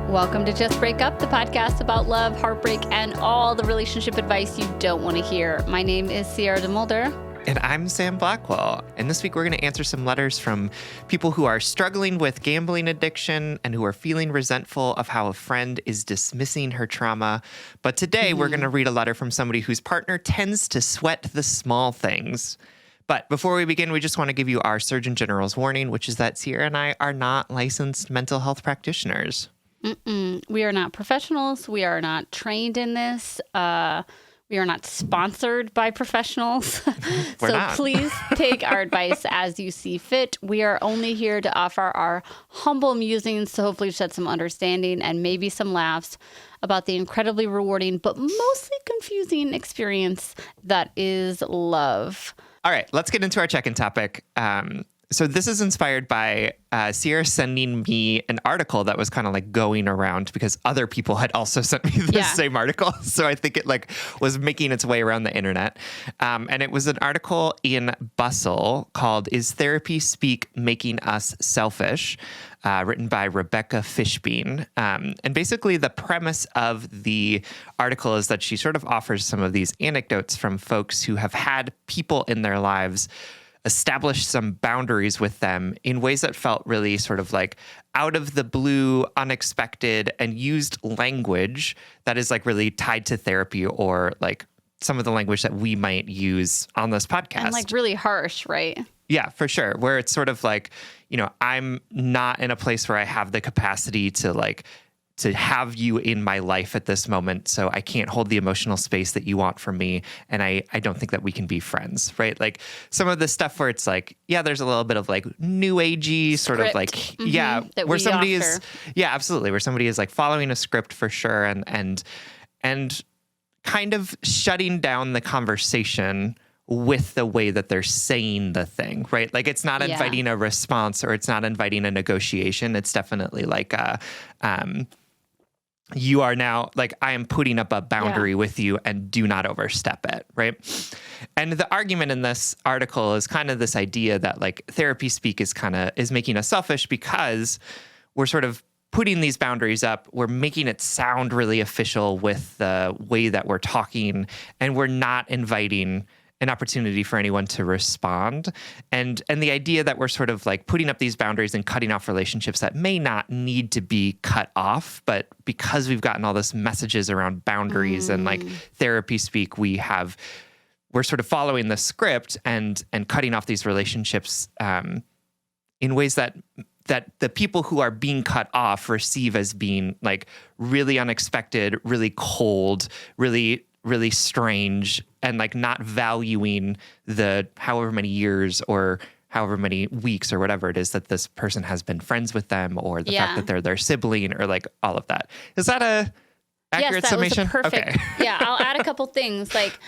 Welcome to Just Break Up, the podcast about love, heartbreak, and all the relationship advice you don't want to hear. My name is Sierra DeMulder. And I'm Sam Blackwell. And this week we're going to answer some letters from people who are struggling with gambling addiction and who are feeling resentful of how a friend is dismissing her trauma. But today we're going to read a letter from somebody whose partner tends to sweat the small things. But before we begin, we just want to give you our Surgeon General's warning, which is that Sierra and I are not licensed mental health practitioners. We are not professionals. We are not trained in this. We are not sponsored by professionals. Please take our advice as you see fit. We are only here to offer our humble musings to hopefully shed some understanding and maybe some laughs about the incredibly rewarding but mostly confusing experience that is love. All right, let's get into our check-in topic. So this is inspired by Sierra sending me an article that was kind of like going around because other people had also sent me the same article. So I think it like was making its way around the internet. And it was an article in Bustle called "Is Therapy Speak Making Us Selfish?" Written by Rebecca Fishbein. And basically the premise of the article is that she sort of offers some of these anecdotes from folks who have had people in their lives establish some boundaries with them in ways that felt really sort of like out of the blue, unexpected, and used language that is like really tied to therapy or like some of the language that we might use on this podcast. And like really harsh, right? Yeah, for sure. Where it's sort of like, you know, I'm not in a place where I have the capacity to have you in my life at this moment. So I can't hold the emotional space that you want from me. And I don't think that we can be friends, right? Like some of the stuff where it's like, yeah, there's a little bit of like new agey sort of like, where somebody is, absolutely. Where somebody is like following a script for sure. And kind of shutting down the conversation with the way that they're saying the thing, right? Like it's not inviting a response or it's not inviting a negotiation. It's definitely like you are now like, I am putting up a boundary with you and do not overstep it, right? And the argument in this article is kind of this idea that like therapy speak is making us selfish because we're sort of putting these boundaries up. We're making it sound really official with the way that we're talking, and we're not inviting an opportunity for anyone to respond. And the idea that we're sort of like putting up these boundaries and cutting off relationships that may not need to be cut off, but because we've gotten all this messages around boundaries and like therapy speak, we're sort of following the script and cutting off these relationships in ways that the people who are being cut off receive as being like really unexpected, really cold, really strange, and like not valuing the however many years or however many weeks or whatever it is that this person has been friends with them, or the fact that they're their sibling, or like all of that. Is that a accurate summation? Was a perfect. Okay. Yeah, I'll add a couple things. Like,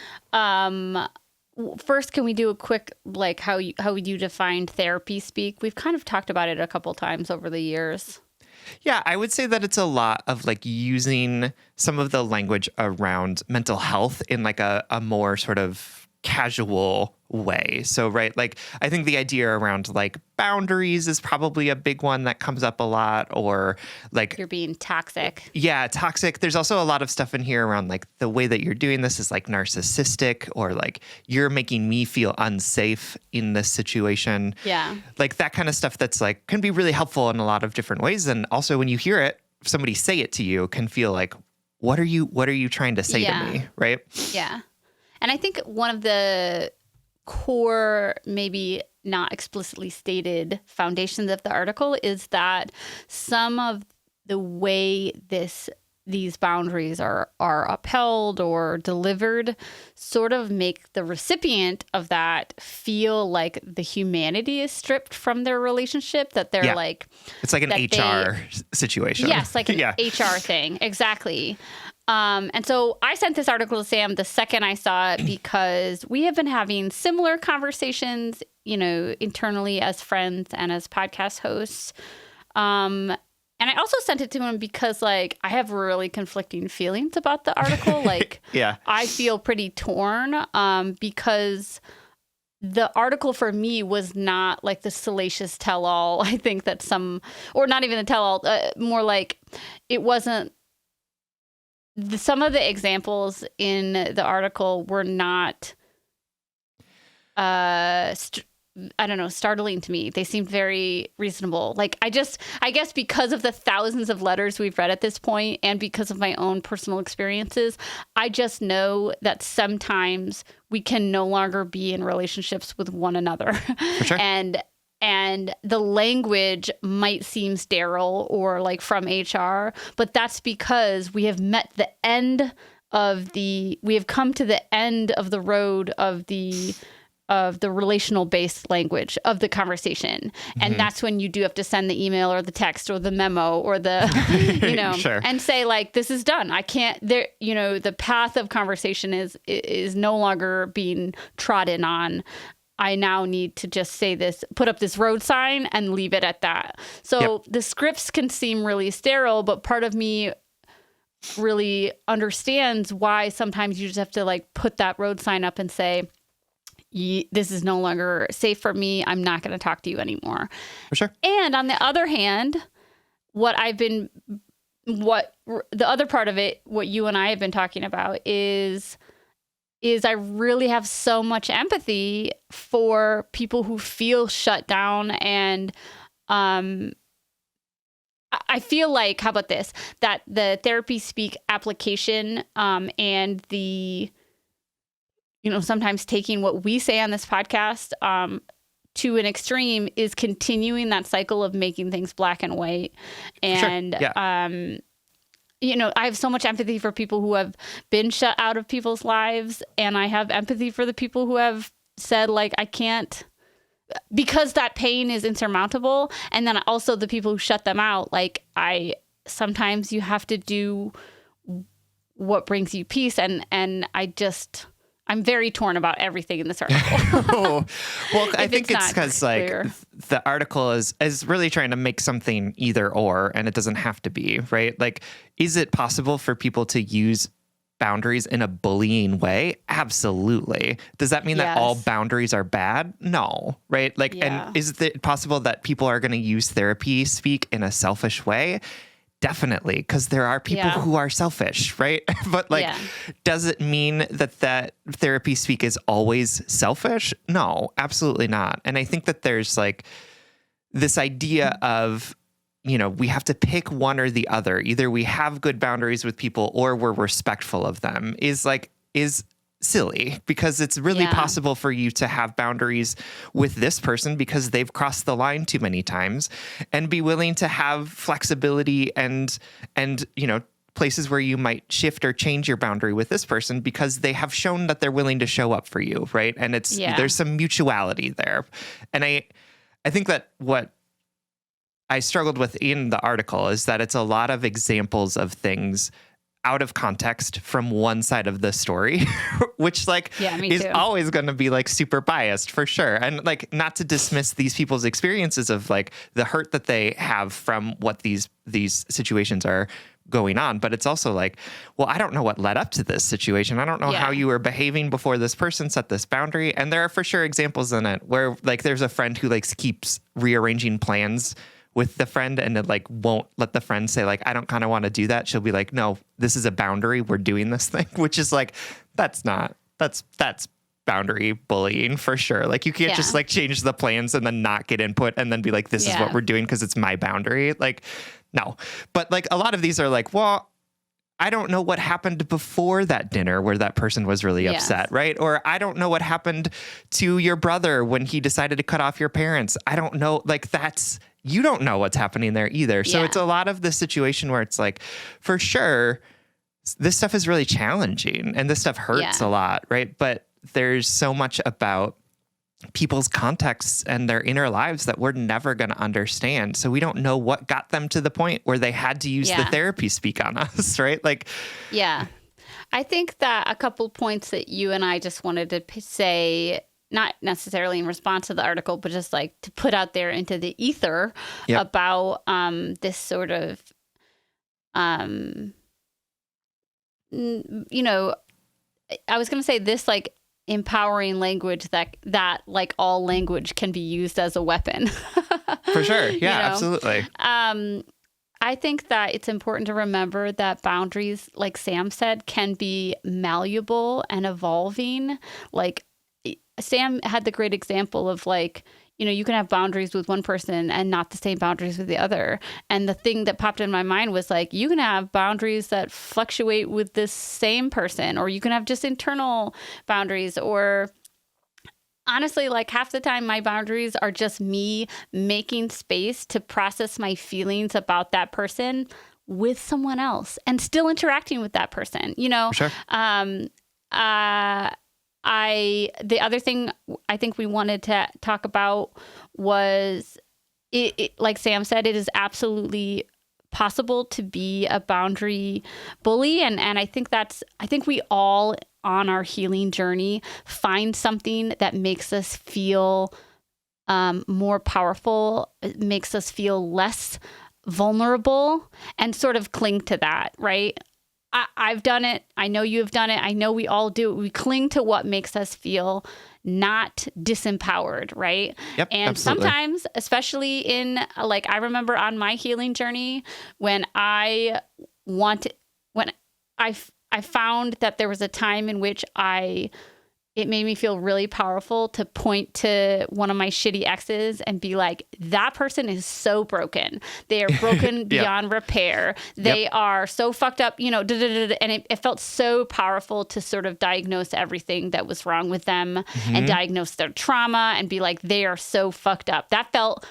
first, can we do a quick like how you defined therapy speak? We've kind of talked about it a couple times over the years. Yeah, I would say that it's a lot of like using some of the language around mental health in like a more sort of casual way. So, right, like I think the idea around like boundaries is probably a big one that comes up a lot, or like you're being toxic. Yeah, toxic. There's also a lot of stuff in here around like the way that you're doing this is like narcissistic, or like you're making me feel unsafe in this situation. Yeah. Like that kind of stuff that's like can be really helpful in a lot of different ways. And also when you hear it, somebody say it to you can feel like, what are you trying to say to me? Right? Yeah. And I think one of the core, maybe not explicitly stated foundations of the article is that some of the way these boundaries are upheld or delivered sort of make the recipient of that feel like the humanity is stripped from their relationship, that they're like... It's like an HR situation. Yes, like an HR thing. Exactly. And so I sent this article to Sam the second I saw it because we have been having similar conversations, you know, internally as friends and as podcast hosts. And I also sent it to him because, like, I have really conflicting feelings about the article. Like, I feel pretty torn because the article for me was not like the salacious tell-all. I think that or not even the tell-all, more like it wasn't. Some of the examples in the article were not, I don't know, startling to me. They seemed very reasonable. Like, I guess because of the thousands of letters we've read at this point and because of my own personal experiences, I just know that sometimes we can no longer be in relationships with one another. For sure. And the language might seem sterile or like from HR, but that's because we have come to the end of the road of the relational based language of the conversation. And that's when you do have to send the email or the text or the memo or the, Sure. and say like, this is done. I can't the path of conversation is no longer being trodden on. I now need to just say this, put up this road sign and leave it at that. So the scripts can seem really sterile, but part of me really understands why sometimes you just have to like put that road sign up and say, this is no longer safe for me. I'm not going to talk to you anymore. For sure. And on the other hand, the other part of it, what you and I have been talking about is I really have so much empathy for people who feel shut down. And I feel like, how about this, that the Therapy Speak application and the, sometimes taking what we say on this podcast to an extreme is continuing that cycle of making things black and white. And sure. Yeah. I have so much empathy for people who have been shut out of people's lives. And I have empathy for the people who have said, like, I can't, because that pain is insurmountable. And then also the people who shut them out, like, sometimes you have to do what brings you peace. And I'm very torn about everything in this article. Well, I think it's because like the article is really trying to make something either or, and it doesn't have to be, right? Like, is it possible for people to use boundaries in a bullying way? Absolutely. Does that mean that all boundaries are bad? No, right? Like, and is it possible that people are going to use therapy speak in a selfish way? Definitely, because there are people who are selfish, right? But like, does it mean that therapy speak is always selfish? No, absolutely not. And I think that there's like this idea of, we have to pick one or the other. Either we have good boundaries with people or we're respectful of them is silly, because it's really possible for you to have boundaries with this person because they've crossed the line too many times, and be willing to have flexibility and places where you might shift or change your boundary with this person because they have shown that they're willing to show up for you, right? And there's some mutuality there. And I think that what I struggled with in the article is that it's a lot of examples of things out of context from one side of the story, which is always going to be like super biased for sure. And like, not to dismiss these people's experiences of like the hurt that they have from what these situations are going on. But it's also like, well, I don't know what led up to this situation. I don't know how you were behaving before this person set this boundary. And there are for sure examples in it where like there's a friend who like keeps rearranging plans with the friend, and it like won't let the friend say like, I don't kind of want to do that. She'll be like, no, this is a boundary. We're doing this thing, which is like, that's boundary bullying for sure. Like, you can't just like change the plans and then not get input and then be like, this is what we're doing because it's my boundary. Like, no. But like, a lot of these are like, well, I don't know what happened before that dinner where that person was really upset, right? Or I don't know what happened to your brother when he decided to cut off your parents. I don't know. Like, you don't know what's happening there either. So it's a lot of the situation where it's like, for sure, this stuff is really challenging and this stuff hurts a lot, right? But there's so much about people's contexts and their inner lives that we're never going to understand. So we don't know what got them to the point where they had to use the therapy speak on us, right? Like, I think that a couple points that you and I just wanted to say, not necessarily in response to the article, but just like to put out there into the ether about this sort of, I was going to say this like empowering language that like all language can be used as a weapon. For sure. Yeah, You know? absolutely. I think that it's important to remember that boundaries, like Sam said, can be malleable and evolving. Like Sam had the great example of like, you can have boundaries with one person and not the same boundaries with the other. And the thing that popped in my mind was like, you can have boundaries that fluctuate with this same person, or you can have just internal boundaries, or honestly, like half the time my boundaries are just me making space to process my feelings about that person with someone else and still interacting with that person, For sure. The other thing I think we wanted to talk about was like Sam said, it is absolutely possible to be a boundary bully. And I think we all on our healing journey find something that makes us feel more powerful, makes us feel less vulnerable, and sort of cling to that, right? I've done it. I know you have done it. I know we all do it. We cling to what makes us feel not disempowered, right? Yep, and absolutely. Sometimes, especially in like, I remember on my healing journey when I found that there was a time in which it made me feel really powerful to point to one of my shitty exes and be like, that person is so broken. They are broken beyond repair. They are so fucked up, and it felt so powerful to sort of diagnose everything that was wrong with them and diagnose their trauma and be like, they are so fucked up. That felt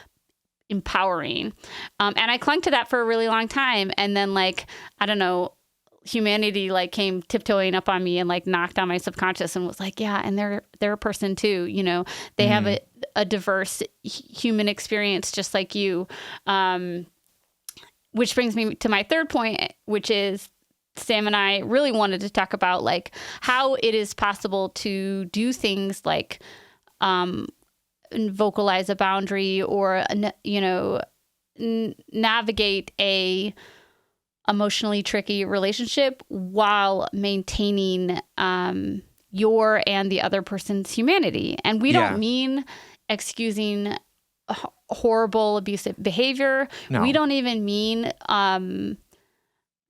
empowering. And I clung to that for a really long time. And then like, I don't know, humanity like came tiptoeing up on me and like knocked on my subconscious and was like, yeah, and they're a person too, they have a diverse human experience just like you. Which brings me to my third point, which is Sam and I really wanted to talk about like how it is possible to do things like vocalize a boundary or navigate a emotionally tricky relationship while maintaining your and the other person's humanity. And we don't mean excusing horrible abusive behavior. No. We don't even mean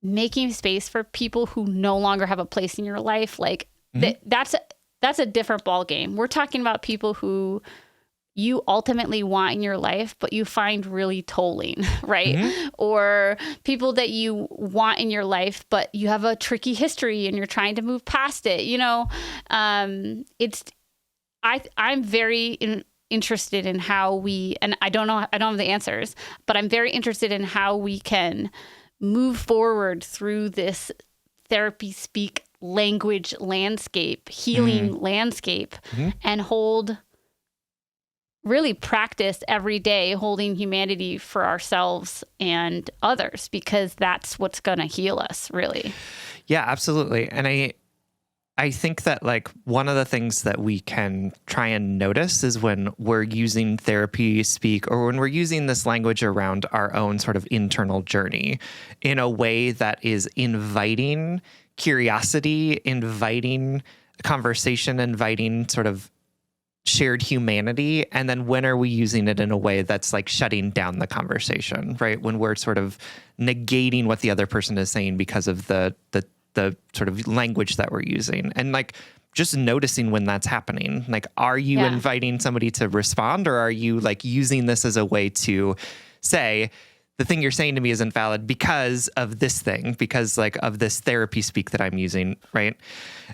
making space for people who no longer have a place in your life. Like that's a different ballgame. We're talking about people who you ultimately want in your life, but you find really tolling, right? Or people that you want in your life, but you have a tricky history and you're trying to move past it. I'm very interested in how we, and I don't have the answers, but I'm very interested in how we can move forward through this therapy speak language landscape, healing landscape, and really practice every day holding humanity for ourselves and others, because that's what's going to heal us, really. Yeah, absolutely. And I think that like one of the things that we can try and notice is when we're using therapy speak or when we're using this language around our own sort of internal journey in a way that is inviting curiosity, inviting conversation, inviting sort of shared humanity. And then when are we using it in a way that's like shutting down the conversation, right? When we're sort of negating what the other person is saying because of the sort of language that we're using, and like just noticing when that's happening. Like, are you inviting somebody to respond, or are you like using this as a way to say, the thing you're saying to me isn't valid because of this thing, because like of this therapy speak that I'm using, right?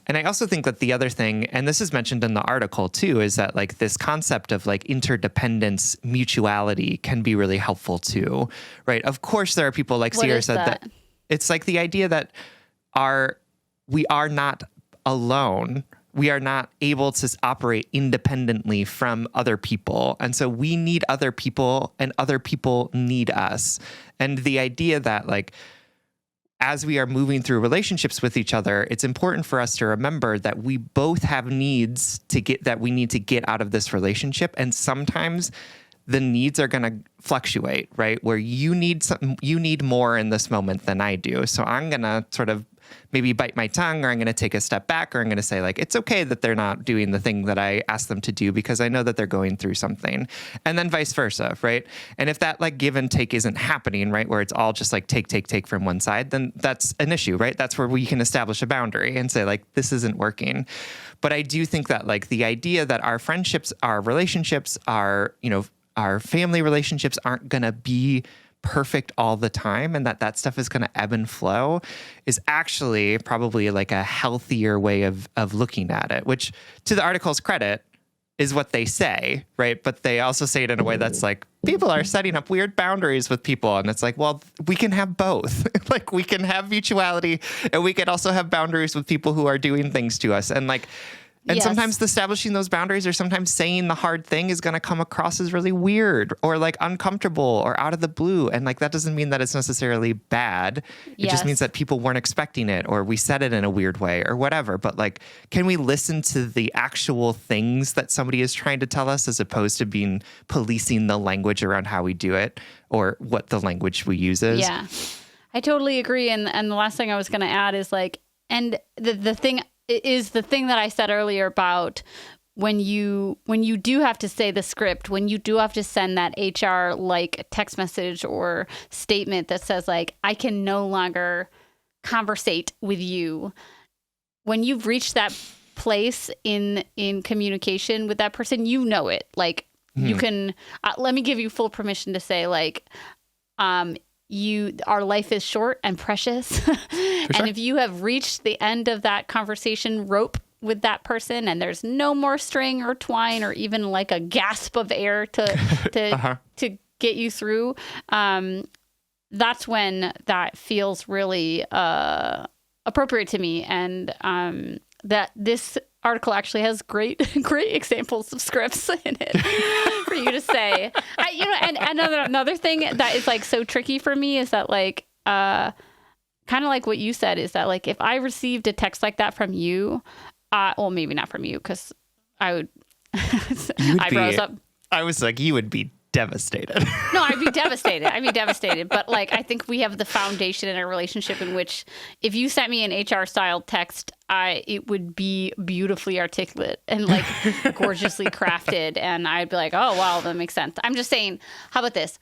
And I also think that the other thing, and this is mentioned in the article too, is that like this concept of like interdependence, mutuality can be really helpful too, right? Of course, there are people like Sierra said that it's like the idea that we are not alone. We are not able to operate independently from other people. And so we need other people and other people need us. And the idea that like, as we are moving through relationships with each other, it's important for us to remember that we both have needs that we need to get out of this relationship. And sometimes the needs are going to fluctuate, right? Where you need more in this moment than I do. So I'm going to sort of maybe bite my tongue, or I'm going to take a step back, or I'm going to say like, it's okay that they're not doing the thing that I asked them to do because I know that they're going through something, and then vice versa, right? And if that like give and take isn't happening, right, where it's all just like take from one side, then that's an issue, right? That's where we can establish a boundary and say like, this isn't working. But I do think that like the idea that our friendships, our relationships, our family relationships aren't going to be perfect all the time, and that stuff is going to ebb and flow, is actually probably like a healthier way of looking at it, which to the article's credit is what they say, right? But they also say it in a way that's like, people are setting up weird boundaries with people. And it's like, well, we can have both. Like we can have mutuality, and we can also have boundaries with people who are doing things to us. And like, and Yes. sometimes establishing those boundaries, or sometimes saying the hard thing, is going to come across as really weird or like uncomfortable or out of the blue. And like, that doesn't mean that it's necessarily bad. It just means that people weren't expecting it, or we said it in a weird way or whatever. But like, can we listen to the actual things that somebody is trying to tell us, as opposed to policing the language around how we do it or what the language we use is? Yeah, I totally agree. And the last thing I was going to add is like, and the thing is the thing that I said earlier about when you do have to say the script, when you do have to send that HR like text message or statement that says like, I can no longer conversate with you. When you've reached that place in communication with that person, you know it. Like you can, let me give you full permission to say like, our life is short and precious. And if you have reached the end of that conversation rope with that person, and there's no more string or twine or even like a gasp of air to get you through, that's when that feels really appropriate to me. And that this article actually has great examples of scripts in it for you to say. And another thing that is like so tricky for me is that like kind of like what you said, is that like if I received a text like that from you, well, maybe not from you, because I would eyebrows up. I was like, you would be devastated. No, I'd be devastated. But like, I think we have the foundation in a relationship in which if you sent me an HR style text, it would be beautifully articulate and like gorgeously crafted. And I'd be like, oh, wow, that makes sense. I'm just saying, how about this?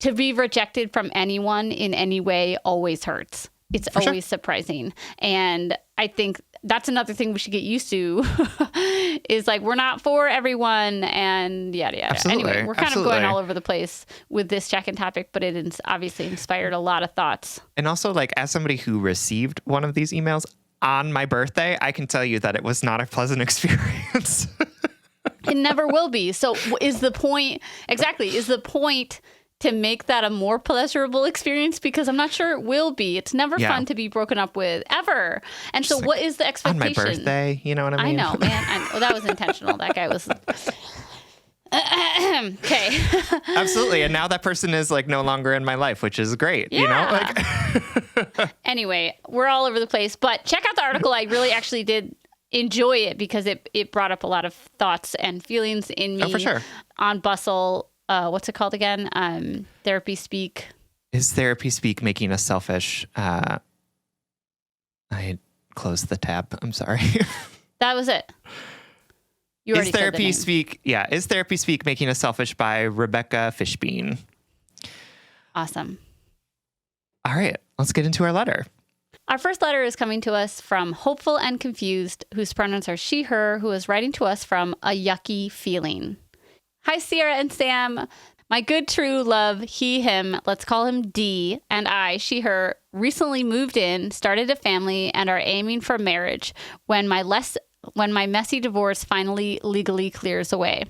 To be rejected from anyone in any way always hurts. It's always surprising. And I think that's another thing we should get used to is like, we're not for everyone and yada, yada. Absolutely. Anyway, we're kind of going all over the place with this check-in topic, but it obviously inspired a lot of thoughts. And also, like, as somebody who received one of these emails on my birthday, I can tell you that it was not a pleasant experience. It never will be. So is the point to make that a more pleasurable experience? Because I'm not sure it will be. It's never fun to be broken up with, ever. And so what is the expectation? On my birthday, you know what I mean? I know, man. That was intentional. That guy was... Okay. Absolutely. And now that person is like no longer in my life, which is great. Yeah. You know, like Anyway, we're all over the place, but check out the article. I really actually did enjoy it because it brought up a lot of thoughts and feelings in me. Oh, for sure. On Bustle. What's it called again? Therapy Speak. Is therapy speak making us selfish? I closed the tab. I'm sorry. That was it. You already Is therapy said the name. speak? Yeah. Is therapy speak making us selfish by Rebecca Fishbein? Awesome. All right, let's get into our letter. Our first letter is coming to us from Hopeful and Confused, whose pronouns are she, her, who is writing to us from a yucky feeling. Hi, Sierra and Sam. My good, true love, he, him, let's call him D, and I, she, her, recently moved in, started a family, and are aiming for marriage when my messy divorce finally legally clears away.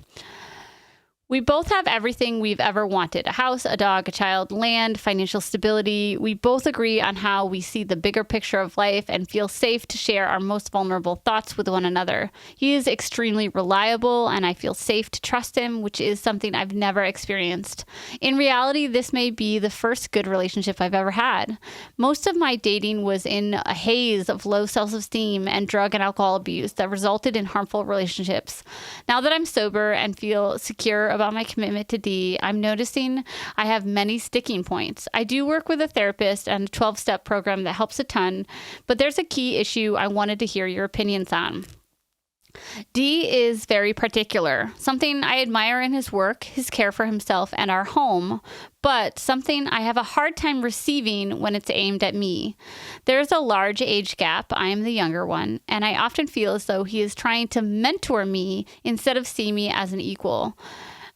We both have everything we've ever wanted: a house, a dog, a child, land, financial stability. We both agree on how we see the bigger picture of life and feel safe to share our most vulnerable thoughts with one another. He is extremely reliable, and I feel safe to trust him, which is something I've never experienced. In reality, this may be the first good relationship I've ever had. Most of my dating was in a haze of low self-esteem and drug and alcohol abuse that resulted in harmful relationships. Now that I'm sober and feel secure about my commitment to D, I'm noticing I have many sticking points. I do work with a therapist and a 12-step program that helps a ton, but there's a key issue I wanted to hear your opinions on. D is very particular, something I admire in his work, his care for himself, and our home, but something I have a hard time receiving when it's aimed at me. There's a large age gap. I am the younger one, and I often feel as though he is trying to mentor me instead of see me as an equal.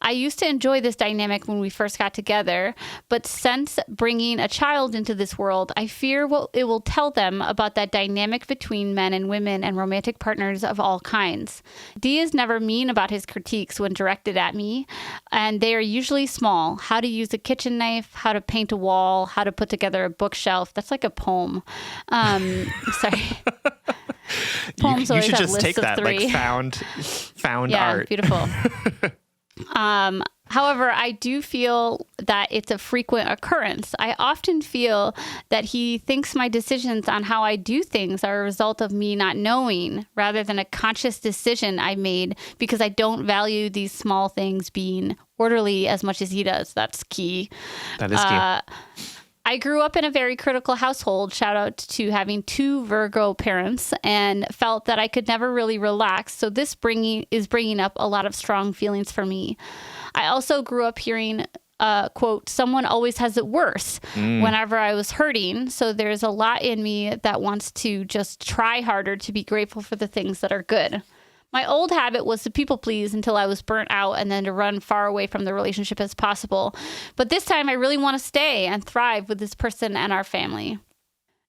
I used to enjoy this dynamic when we first got together, but since bringing a child into this world, I fear what it will tell them about that dynamic between men and women and romantic partners of all kinds. D is never mean about his critiques when directed at me, and they are usually small. How to use a kitchen knife, how to paint a wall, how to put together a bookshelf. That's like a poem. Sorry. Poems you should have just lists take of that, 3. like found Yeah, art. beautiful. However, I do feel that it's a frequent occurrence. I often feel that he thinks my decisions on how I do things are a result of me not knowing rather than a conscious decision I made because I don't value these small things being orderly as much as he does. That's key. That is key. I grew up in a very critical household, shout out to having 2 Virgo parents, and felt that I could never really relax. So this is bringing up a lot of strong feelings for me. I also grew up hearing, quote, someone always has it worse whenever I was hurting. So there's a lot in me that wants to just try harder to be grateful for the things that are good. My old habit was to people please until I was burnt out and then to run far away from the relationship as possible. But this time I really want to stay and thrive with this person and our family.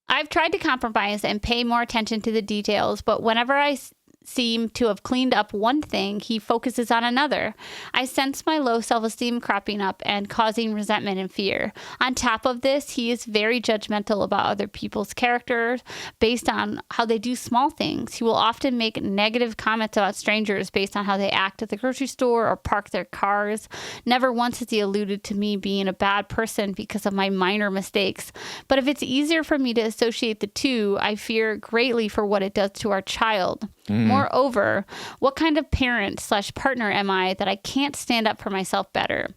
I've tried to compromise and pay more attention to the details, but whenever I seem to have cleaned up one thing, he focuses on another. I sense my low self-esteem cropping up and causing resentment and fear. On top of this, he is very judgmental about other people's characters based on how they do small things. He will often make negative comments about strangers based on how they act at the grocery store or park their cars. Never once has he alluded to me being a bad person because of my minor mistakes. But if it's easier for me to associate the two, I fear greatly for what it does to our child. Moreover, what kind of parent/partner am I that I can't stand up for myself better?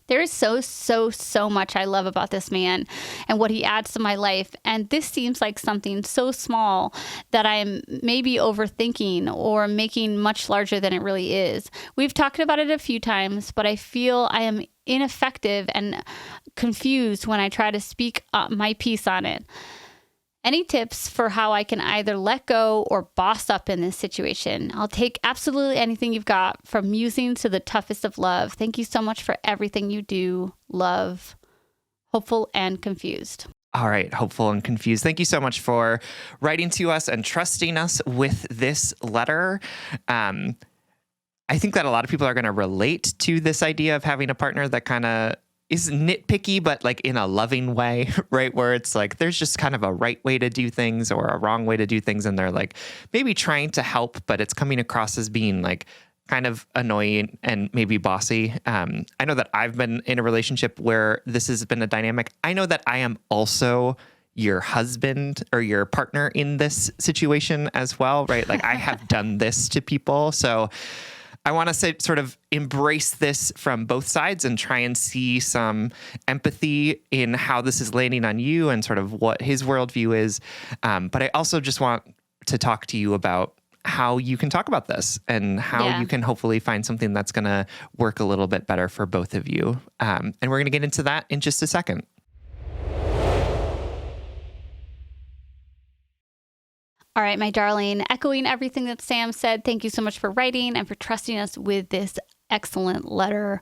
There is so much I love about this man and what he adds to my life. And this seems like something so small that I'm maybe overthinking or making much larger than it really is. We've talked about it a few times, but I feel I am ineffective and confused when I try to speak my piece on it. Any tips for how I can either let go or boss up in this situation? I'll take absolutely anything you've got, from musings to the toughest of love. Thank you so much for everything you do. Love, Hopeful and Confused. All right, hopeful and confused. Thank you so much for writing to us and trusting us with this letter. I think that a lot of people are going to relate to this idea of having a partner that kind of is nitpicky, but like in a loving way, right? Where it's like, there's just kind of a right way to do things or a wrong way to do things. And they're like maybe trying to help, but it's coming across as being like kind of annoying and maybe bossy. I know that I've been in a relationship where this has been a dynamic. I know that I am also your husband or your partner in this situation as well, right? Like I have done this to people. So I want to say sort of embrace this from both sides and try and see some empathy in how this is landing on you and sort of what his worldview is. But I also just want to talk to you about how you can talk about this and how you can hopefully find something that's going to work a little bit better for both of you. And we're going to get into that in just a second. All right, my darling, echoing everything that Sam said, thank you so much for writing and for trusting us with this excellent letter.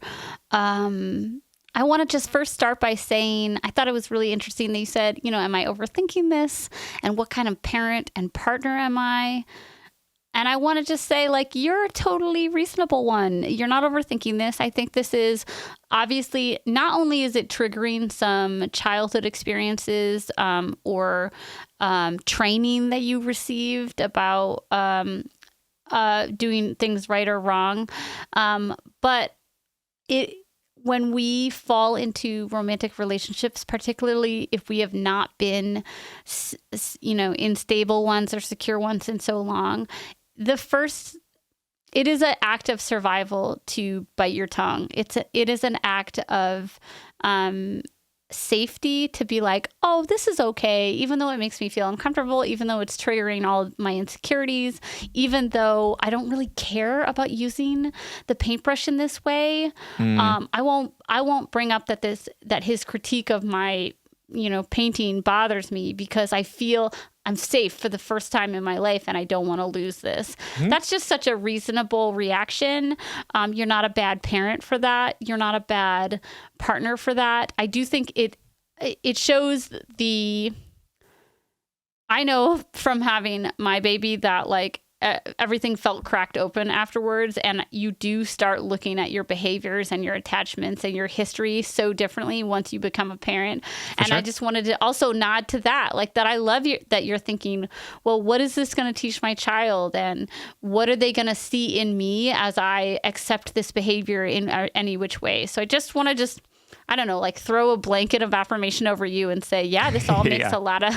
I want to just first start by saying I thought it was really interesting that you said, am I overthinking this? And what kind of parent and partner am I? And I want to just say, you're a totally reasonable one. You're not overthinking this. I think this is obviously, not only is it triggering some childhood experiences or training that you received about doing things right or wrong, but when we fall into romantic relationships, particularly if we have not been, in stable ones or secure ones in so long, the first it is an act of survival to bite your tongue. It is an act of safety to be like, oh, this is okay, even though it makes me feel uncomfortable, even though it's triggering all of my insecurities, even though I don't really care about using the paintbrush in this way. I won't bring up that his critique of my painting bothers me, because I feel I'm safe for the first time in my life and I don't want to lose this. That's just such a reasonable reaction. You're not a bad parent for that. You're not a bad partner for that. I do think it shows I know from having my baby that like everything felt cracked open afterwards, and you do start looking at your behaviors and your attachments and your history so differently once you become a parent. And sure. I just wanted to also nod to that, like that I love that you're thinking, well, what is this going to teach my child, and what are they going to see in me as I accept this behavior in any which way? So I just want to I don't know, like throw a blanket of affirmation over you and say, yeah, this all makes a lot of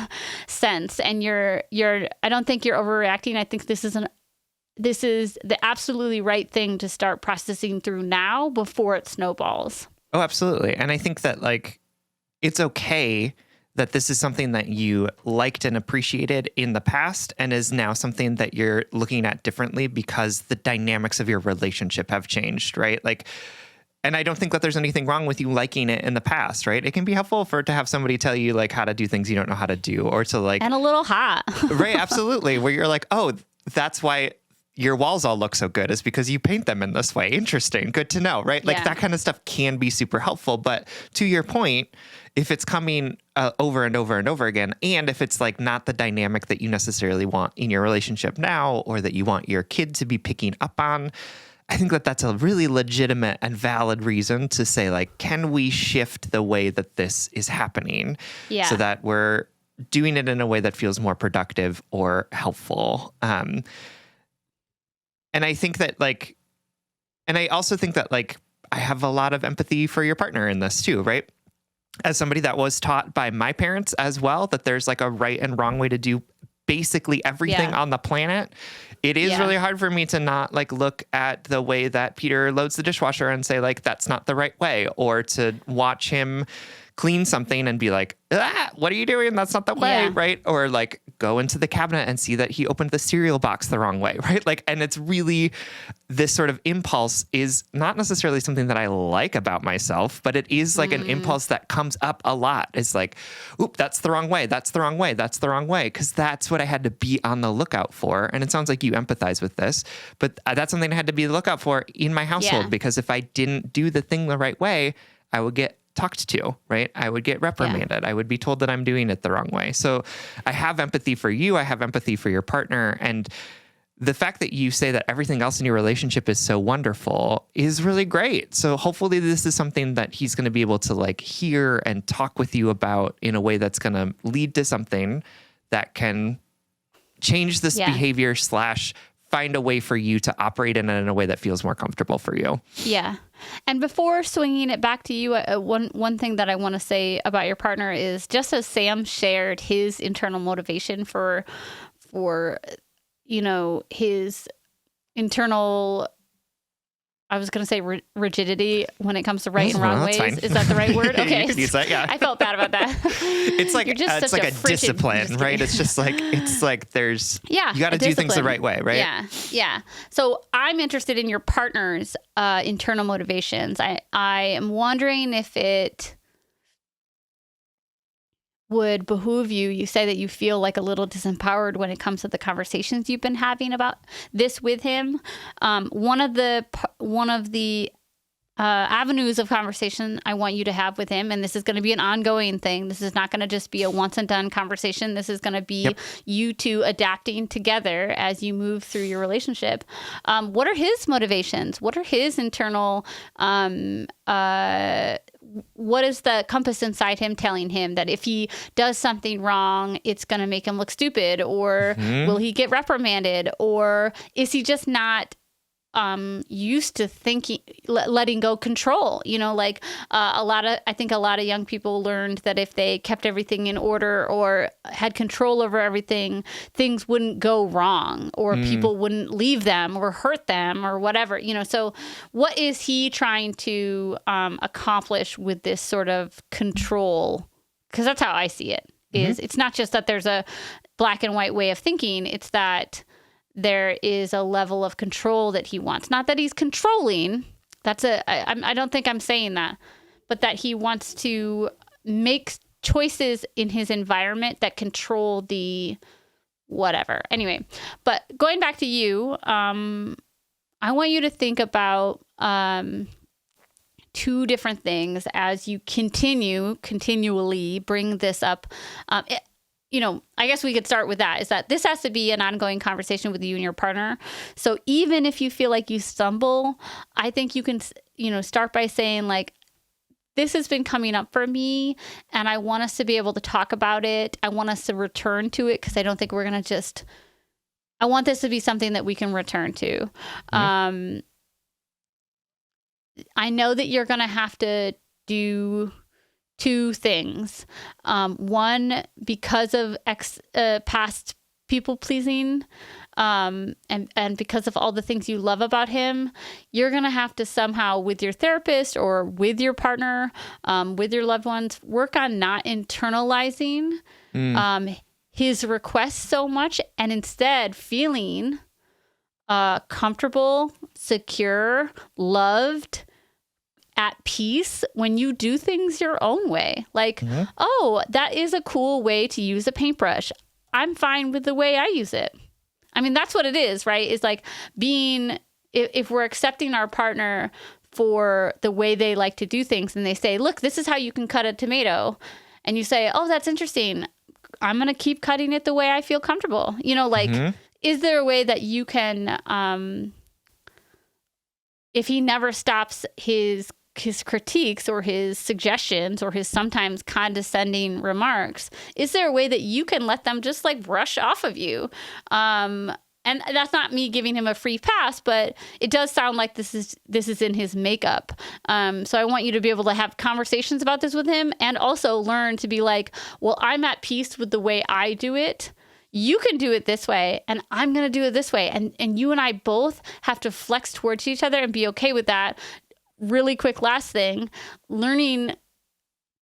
sense. And I don't think you're overreacting. I think this is the absolutely right thing to start processing through now before it snowballs. Oh, absolutely. And I think that like, it's okay that this is something that you liked and appreciated in the past and is now something that you're looking at differently because the dynamics of your relationship have changed, right? Like, and I don't think that there's anything wrong with you liking it in the past, right? It can be helpful to have somebody tell you like how to do things you don't know how to do, or to like... And a little hot. Right, absolutely. Where you're like, oh, that's why your walls all look so good, is because you paint them in this way. Interesting. Good to know, right? Like that kind of stuff can be super helpful. But to your point, if it's coming over and over and over again, and if it's like not the dynamic that you necessarily want in your relationship now, or that you want your kid to be picking up on, I think that that's a really legitimate and valid reason to say, like, can we shift the way that this is happening so that we're doing it in a way that feels more productive or helpful? And I think that like, and I also think that like, I have a lot of empathy for your partner in this too, right? As somebody that was taught by my parents as well, that there's like a right and wrong way to do basically everything on the planet. It is really hard for me to not like look at the way that Peter loads the dishwasher and say like, that's not the right way, or to watch him clean something and be like, what are you doing? That's not the way, right? Or like go into the cabinet and see that he opened the cereal box the wrong way, right? Like, and it's really, this sort of impulse is not necessarily something that I like about myself, but it is like an impulse that comes up a lot. It's like, oop, that's the wrong way. That's the wrong way. That's the wrong way. Because that's what I had to be on the lookout for. And it sounds like you empathize with this, but that's something I had to be on the lookout for in my household, because if I didn't do the thing the right way, I would get talked to, right? I would get reprimanded. I would be told that I'm doing it the wrong way. So I have empathy for you. I have empathy for your partner. And the fact that you say that everything else in your relationship is so wonderful is really great. So hopefully this is something that he's going to be able to like hear and talk with you about in a way that's going to lead to something that can change this behavior / find a way for you to operate in it in a way that feels more comfortable for you. Yeah. And before swinging it back to you, one thing that I want to say about your partner is, just as Sam shared his internal motivation for his internal, I was going to say rigidity when it comes to right and wrong ways. Fine. Is that the right word? Okay. You can use that, yeah. I felt bad about that. It's like it's like a discipline, right? It's just like there's you got to do things the right way, right? Yeah. Yeah. So I'm interested in your partner's internal motivations. I am wondering if it would behoove you say that you feel like a little disempowered when it comes to the conversations you've been having about this with him. One of the avenues of conversation I want you to have with him, and this is going to be an ongoing thing. This is not going to just be a once and done conversation. This is going to be you two adapting together as you move through your relationship. What are his motivations? What are his internal what is the compass inside him telling him that if he does something wrong, it's going to make him look stupid, or will he get reprimanded, or is he just not used to thinking, letting go control, like I think a lot of young people learned that if they kept everything in order or had control over everything, things wouldn't go wrong or people wouldn't leave them or hurt them or whatever, so what is he trying to accomplish with this sort of control? Because that's how I see it, is it's not just that there's a black and white way of thinking, it's that there is a level of control that he wants. Not that he's controlling. I don't think I'm saying that, but that he wants to make choices in his environment that control the whatever. Anyway, but going back to you, I want you to think about two different things as you continually bring this up. I guess we could start with that, is that this has to be an ongoing conversation with you and your partner. So even if you feel like you stumble, I think you can, start by saying like, this has been coming up for me and I want us to be able to talk about it. I want us to return to it because I don't think we're going to I want this to be something that we can return to. I know that you're going to have to do two things. One, because of past people pleasing, and because of all the things you love about him, you're going to have to somehow, with your therapist or with your partner, with your loved ones, work on not internalizing his requests so much and instead feeling comfortable, secure, loved, at peace when you do things your own way. Like, oh, that is a cool way to use a paintbrush. I'm fine with the way I use it. I mean, that's what it is, right? It's like if we're accepting our partner for the way they like to do things and they say, look, this is how you can cut a tomato. And you say, oh, that's interesting. I'm going to keep cutting it the way I feel comfortable. Is there a way that you can, if he never stops his critiques or his suggestions or his sometimes condescending remarks, is there a way that you can let them just like brush off of you? And that's not me giving him a free pass, but it does sound like this is in his makeup. So I want you to be able to have conversations about this with him and also learn to be like, well, I'm at peace with the way I do it. You can do it this way and I'm going to do it this way. And you and I both have to flex towards each other and be okay with that. Really quick last thing, learning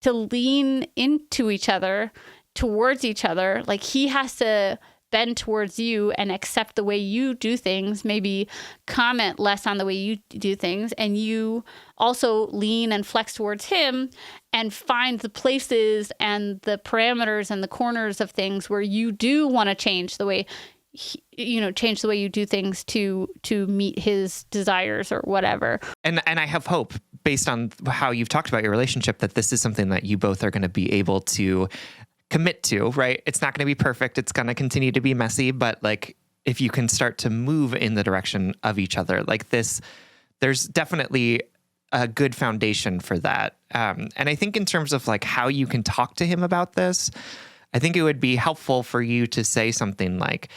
to lean into each other, towards each other. Like he has to bend towards you and accept the way you do things, maybe comment less on the way you do things. And you also lean and flex towards him and find the places and the parameters and the corners of things where you do want to change the way change the way you do things to meet his desires or whatever. And I have hope, based on how you've talked about your relationship, that this is something that you both are going to be able to commit to, right? It's not going to be perfect. It's going to continue to be messy, but like if you can start to move in the direction of each other like this, there's definitely a good foundation for that. And I think in terms of like how you can talk to him about this, I think it would be helpful for you to say something like,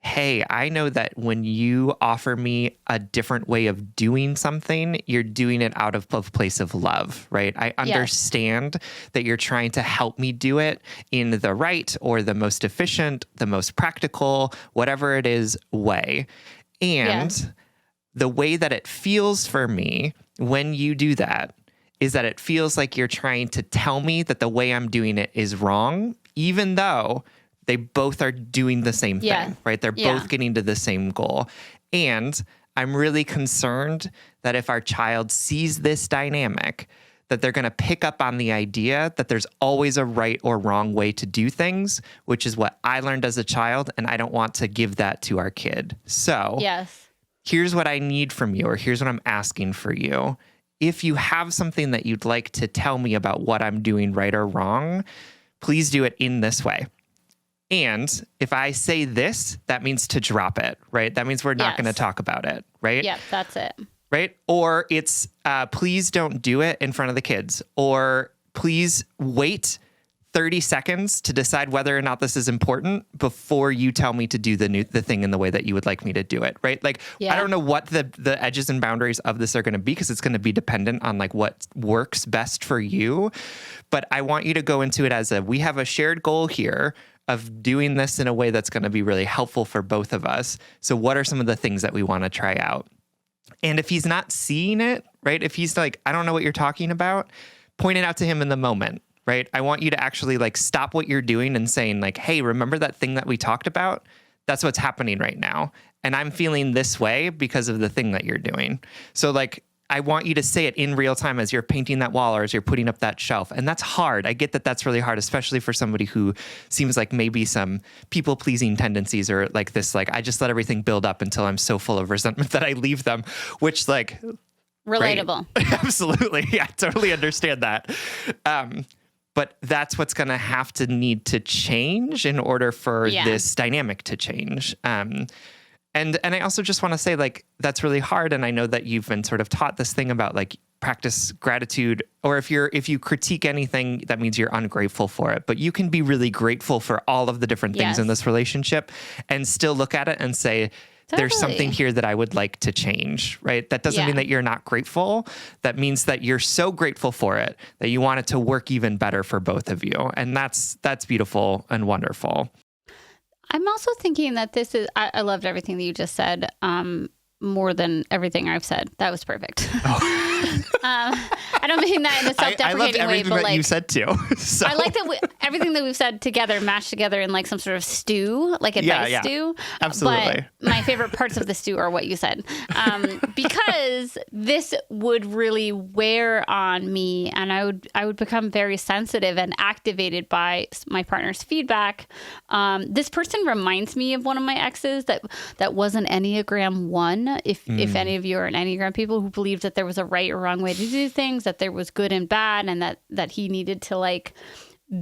hey, I know that when you offer me a different way of doing something, you're doing it out of a place of love, right? I understand that you're trying to help me do it in the right or the most efficient, the most practical, whatever it is, way. And the way that it feels for me when you do that is that it feels like you're trying to tell me that the way I'm doing it is wrong, even though they both are doing the same thing, right? They're both getting to the same goal. And I'm really concerned that if our child sees this dynamic, that they're going to pick up on the idea that there's always a right or wrong way to do things, which is what I learned as a child, and I don't want to give that to our kid. So here's what I need from you, or here's what I'm asking for you. If you have something that you'd like to tell me about what I'm doing right or wrong, please do it in this way. And if I say this, that means to drop it, right? That means we're not going to talk about it, right? Yeah, that's it. Right? Or it's please don't do it in front of the kids, or please wait 30 seconds to decide whether or not this is important before you tell me to do the thing in the way that you would like me to do it, right? Like, I don't know what the edges and boundaries of this are going to be, because it's going to be dependent on like what works best for you. But I want you to go into it as we have a shared goal here of doing this in a way that's going to be really helpful for both of us. So what are some of the things that we want to try out? And if he's not seeing it, right? If he's like, I don't know what you're talking about, point it out to him in the moment, right? I want you to actually like stop what you're doing and saying like, hey, remember that thing that we talked about? That's what's happening right now. And I'm feeling this way because of the thing that you're doing. So like, I want you to say it in real time as you're painting that wall or as you're putting up that shelf. And that's hard. I get that that's really hard, especially for somebody who seems like maybe some people-pleasing tendencies, or like this, like, I just let everything build up until I'm so full of resentment that I leave them, which like... Relatable. Right? Absolutely. Yeah, I totally understand that. But that's what's going to have to need to change in order for this dynamic to change. And I also just want to say, like, that's really hard. And I know that you've been sort of taught this thing about like practice gratitude, or if you critique anything, that means you're ungrateful for it. But you can be really grateful for all of the different things in this relationship and still look at it and say, there's something here that I would like to change, right? That doesn't mean that you're not grateful. That means that you're so grateful for it that you want it to work even better for both of you. And that's beautiful and wonderful. I'm also thinking that this is, I loved everything that you just said, more than everything I've said. That was perfect. Oh. I don't mean that in a self-deprecating way, but like you said too. So. I like that everything that we've said together mashed together in like some sort of stew, like a nice stew. Absolutely. But my favorite parts of the stew are what you said, because this would really wear on me, and I would become very sensitive and activated by my partner's feedback. This person reminds me of one of my exes that was an Enneagram 1. If any of you are an Enneagram people who believed that there was a right or wrong way to do things, that there was good and bad, and that he needed to like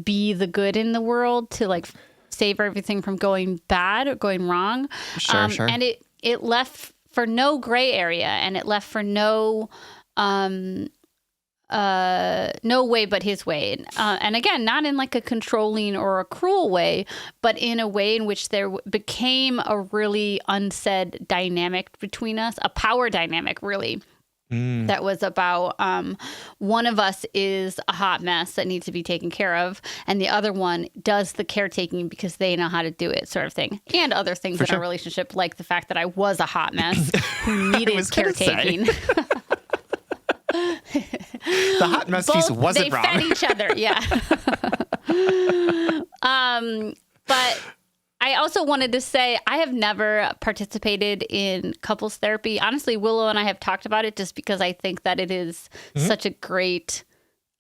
be the good in the world to like save everything from going bad or going wrong. Sure. And it left for no gray area, and it left for no way but his way. And again, not in like a controlling or a cruel way, but in a way in which there became a really unsaid dynamic between us, a power dynamic, really. That was about one of us is a hot mess that needs to be taken care of, and the other one does the caretaking because they know how to do it, sort of thing. And other things in our relationship, like the fact that I was a hot mess who needed caretaking. The hot mess piece wasn't wrong. They fed each other, yeah. But I also wanted to say I have never participated in couples therapy. Honestly, Willow and I have talked about it just because I think that it is such a great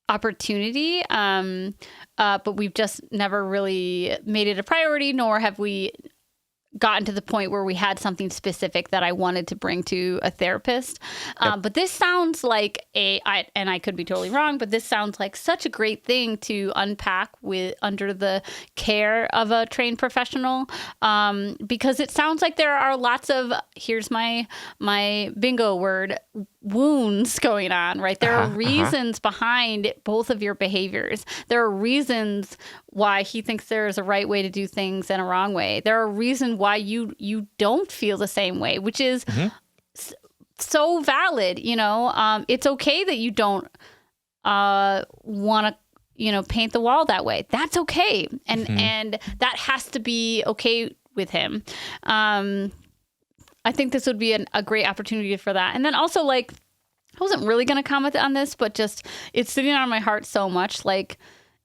opportunity. But we've just never really made it a priority, nor have we gotten to the point where we had something specific that I wanted to bring to a therapist. But this sounds like and I could be totally wrong, but this sounds like such a great thing to unpack under the care of a trained professional. Because it sounds like there are lots of, here's my bingo word, wounds going on, right? There are reasons behind both of your behaviors. There are reasons why he thinks there's a right way to do things and a wrong way. There are reasons why you don't feel the same way, which is so valid. You know, it's okay that you don't want to, paint the wall that way. That's okay. And that has to be okay with him. I think this would be a great opportunity for that. And then also, like, I wasn't really going to comment on this, but just it's sitting on my heart so much. Like,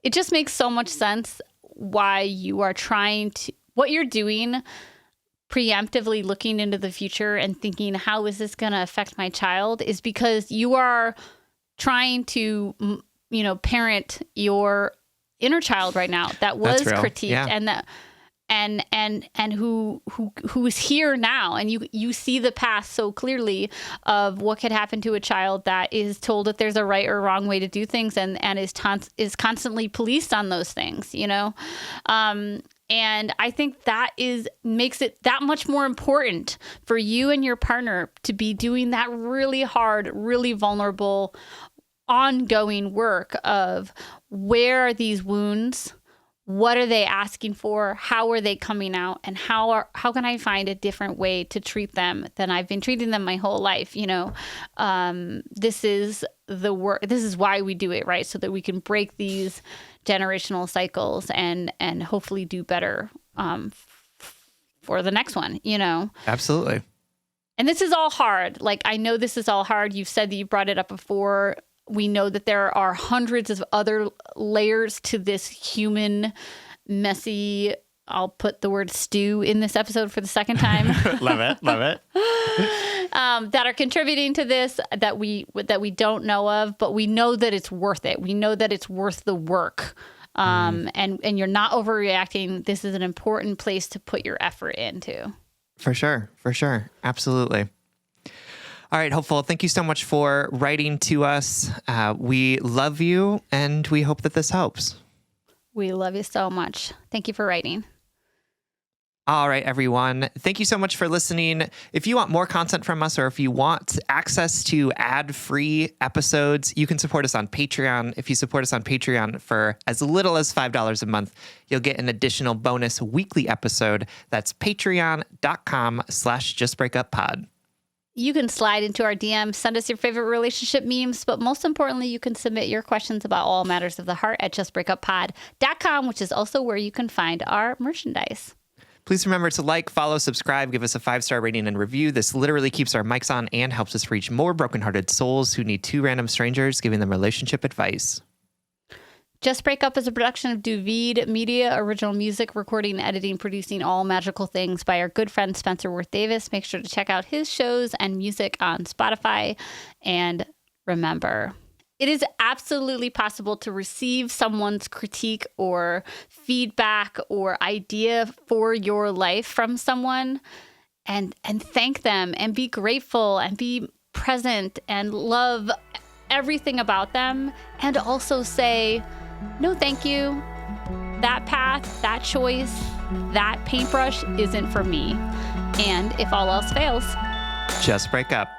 it just makes so much sense why you are trying to, what you're doing, preemptively looking into the future and thinking, how is this going to affect my child, is because you are trying to, parent your inner child right now that was critiqued and that. And who is here now, and you see the past so clearly of what could happen to a child that is told that there's a right or wrong way to do things, and is constantly policed on those things, and I think that makes it that much more important for you and your partner to be doing that really hard, really vulnerable, ongoing work of where are these wounds. what are they asking for? How are they coming out? And how can I find a different way to treat them than I've been treating them my whole life? This is the work. This is why we do it, right? So that we can break these generational cycles and hopefully do better for the next one. Absolutely. And this is all hard. Like, I know this is all hard. You've said that you brought it up before. We know that there are hundreds of other layers to this human, messy, I'll put the word stew in this episode for the second time. Love it. That are contributing to this that we don't know of, but we know that it's worth it. We know that it's worth the work. And you're not overreacting. This is an important place to put your effort into. For sure. Absolutely. All right, Hopeful, thank you so much for writing to us. We love you, and we hope that this helps. We love you so much. Thank you for writing. All right, everyone. Thank you so much for listening. If you want more content from us, or if you want access to ad-free episodes, you can support us on Patreon. If you support us on Patreon for as little as $5 a month, you'll get an additional bonus weekly episode. That's patreon.com/justbreakuppod. You can slide into our DMs, send us your favorite relationship memes, but most importantly, you can submit your questions about all matters of the heart at justbreakuppod.com, which is also where you can find our merchandise. Please remember to like, follow, subscribe, give us a 5-star rating and review. This literally keeps our mics on and helps us reach more brokenhearted souls who need 2 random strangers giving them relationship advice. Just Break Up is a production of Duvid Media, original music, recording, editing, producing, all magical things by our good friend Spencer Worth Davis. Make sure to check out his shows and music on Spotify. And remember, it is absolutely possible to receive someone's critique or feedback or idea for your life from someone and thank them and be grateful and be present and love everything about them, and also say, no, thank you. That path, that choice, that paintbrush isn't for me. And if all else fails, just break up.